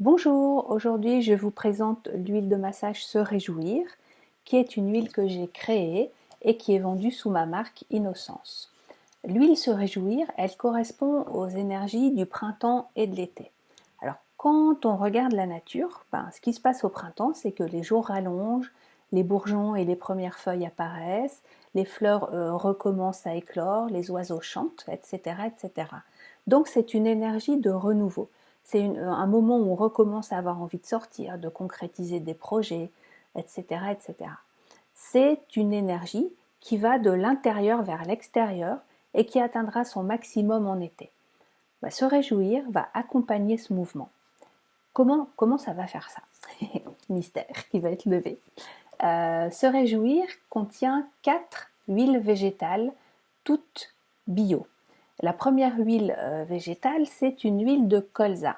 Bonjour, aujourd'hui je vous présente l'huile de massage Se Réjouir, qui est une huile que j'ai créée et qui est vendue sous ma marque Innocence. L'huile Se Réjouir, elle correspond aux énergies du printemps et de l'été. Alors quand on regarde la nature, ce qui se passe au printemps, c'est que les jours rallongent, les bourgeons et les premières feuilles apparaissent, les fleurs recommencent à éclore, les oiseaux chantent, etc. etc. Donc c'est une énergie de renouveau. C'est un moment où on recommence à avoir envie de sortir, de concrétiser des projets, etc. etc. C'est une énergie qui va de l'intérieur vers l'extérieur et qui atteindra son maximum en été. Se réjouir va accompagner ce mouvement. Comment ça va faire ça? Mystère qui va être levé. Se réjouir contient 4 huiles végétales, toutes bio. La première huile végétale, c'est une huile de colza.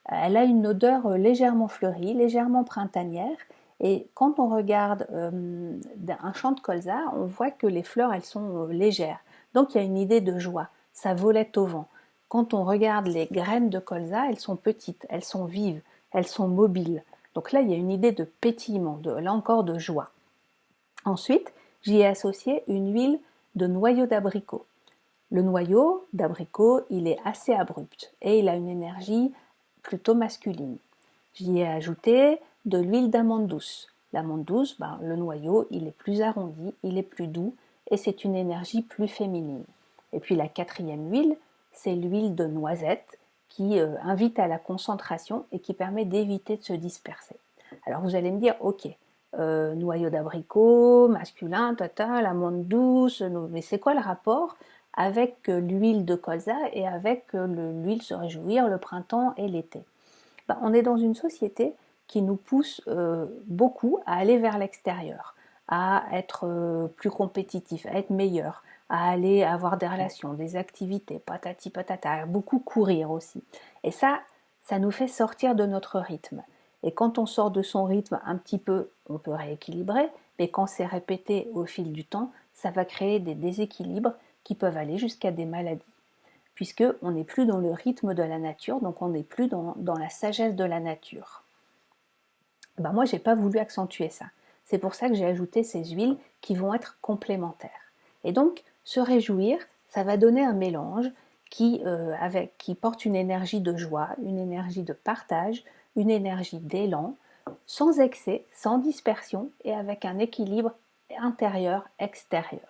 Elle a une odeur légèrement fleurie, légèrement printanière. Et quand on regarde un champ de colza, on voit que les fleurs, elles sont légères. Donc il y a une idée de joie. Ça volette au vent. Quand on regarde les graines de colza, elles sont petites, elles sont vives, elles sont mobiles. Donc là, il y a une idée de pétillement, là encore de joie. Ensuite, j'y ai associé une huile de noyau d'abricot. Le noyau d'abricot, il est assez abrupt et il a une énergie plutôt masculine. J'y ai ajouté de l'huile d'amande douce. L'amande douce, le noyau, il est plus arrondi, il est plus doux et c'est une énergie plus féminine. Et puis la quatrième huile, c'est l'huile de noisette qui invite à la concentration et qui permet d'éviter de se disperser. Alors vous allez me dire, ok, noyau d'abricot, masculin, l'amande douce, mais c'est quoi le rapport avec l'huile de colza et avec l'huile Se Réjouir, le printemps et l'été? On est dans une société qui nous pousse beaucoup à aller vers l'extérieur, à être plus compétitif, à être meilleur, à aller avoir des relations, des activités, patati patata, à beaucoup courir aussi. Et ça nous fait sortir de notre rythme. Et quand on sort de son rythme un petit peu, on peut rééquilibrer, mais quand c'est répété au fil du temps, ça va créer des déséquilibres qui peuvent aller jusqu'à des maladies, puisqu'on n'est plus dans le rythme de la nature, donc on n'est plus dans la sagesse de la nature. Moi, j'ai pas voulu accentuer ça. C'est pour ça que j'ai ajouté ces huiles qui vont être complémentaires. Et donc, Se Réjouir, ça va donner un mélange qui porte une énergie de joie, une énergie de partage, une énergie d'élan, sans excès, sans dispersion et avec un équilibre intérieur-extérieur.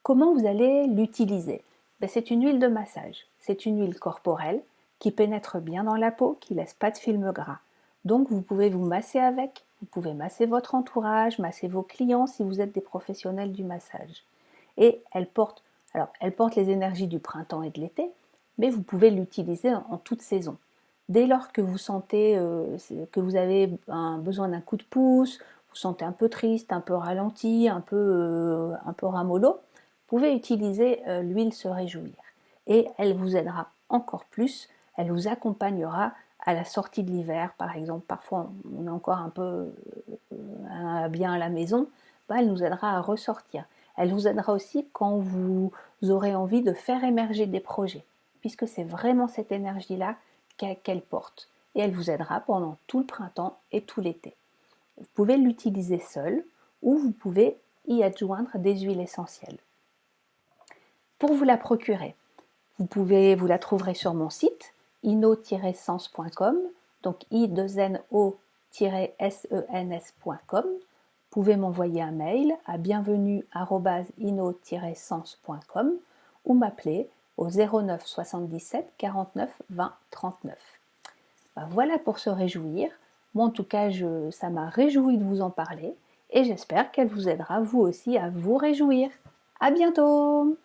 Comment vous allez l'utiliser? C'est une huile de massage, c'est une huile corporelle qui pénètre bien dans la peau, qui ne laisse pas de film gras. Donc vous pouvez vous masser avec, vous pouvez masser votre entourage, masser vos clients si vous êtes des professionnels du massage. Et elle porte les énergies du printemps et de l'été, mais vous pouvez l'utiliser en toute saison. Dès lors que vous sentez que vous avez besoin d'un coup de pouce, vous sentez un peu triste, un peu ralenti, un peu ramollo, vous pouvez utiliser l'huile Se Réjouir. Et elle vous aidera encore plus, elle vous accompagnera à la sortie de l'hiver, par exemple. Parfois, on est encore un peu bien à la maison, elle nous aidera à ressortir. Elle vous aidera aussi quand vous aurez envie de faire émerger des projets, puisque c'est vraiment cette énergie-là qu'elle porte. Et elle vous aidera pendant tout le printemps et tout l'été. Vous pouvez l'utiliser seule ou vous pouvez y adjoindre des huiles essentielles. Pour vous la procurer, vous la trouverez sur mon site ino-sens.com, donc i2no-sens.com. Vous pouvez m'envoyer un mail à bienvenue@ino-sens.com ou m'appeler au 09 77 49 20 39. Voilà pour Se Réjouir. Moi en tout cas, ça m'a réjoui de vous en parler et j'espère qu'elle vous aidera vous aussi à vous réjouir. À bientôt!